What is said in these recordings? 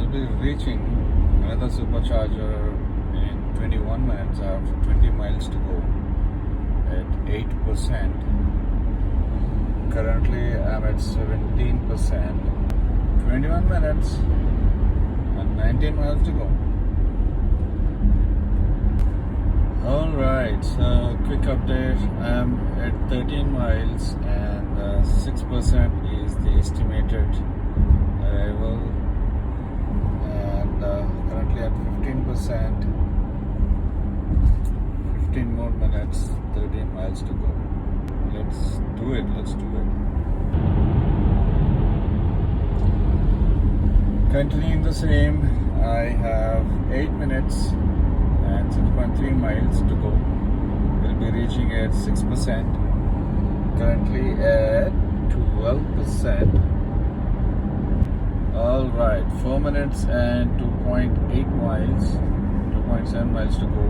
I'll be reaching another supercharger in 21 minutes. I have 20 miles to go at 8%. Currently, I'm at 17%. 21 minutes and 19 miles to go. Alright, so quick update. I'm at 13 miles and 6% is the estimated arrival, and currently at 15%. 15 more minutes, 13 miles to go. Let's do it. Continuing the same, I have 8 minutes and 6.3 miles to go. We'll be reaching at 6%. Currently at 12%. Alright, 4 minutes and 2.8 miles, 2.7 miles to go.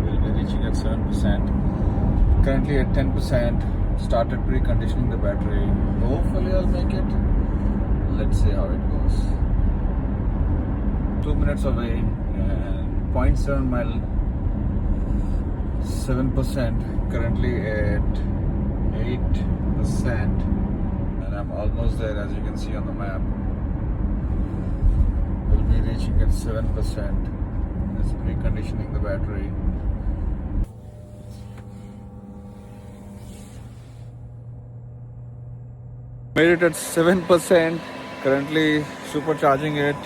We'll be reaching at 7%. Currently at 10%. Started preconditioning the battery. Hopefully I'll make it. Let's see how it goes. 2 minutes away and 0.7 mile, 7%. Currently at 8%. And I'm almost there, as you can see on the map. We'll be reaching at 7%. It's preconditioning the battery. Made it at 7%. Currently supercharging it.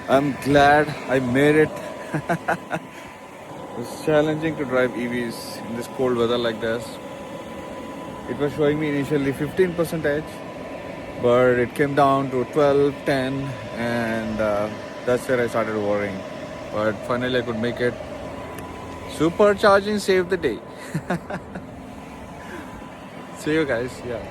I'm glad I made it. It's challenging to drive EVs in this cold weather like this. It was showing me initially 15%, but it came down to 12, 10, and that's where I started worrying. But finally I could make it. Supercharging saved the day. See you guys. Yeah.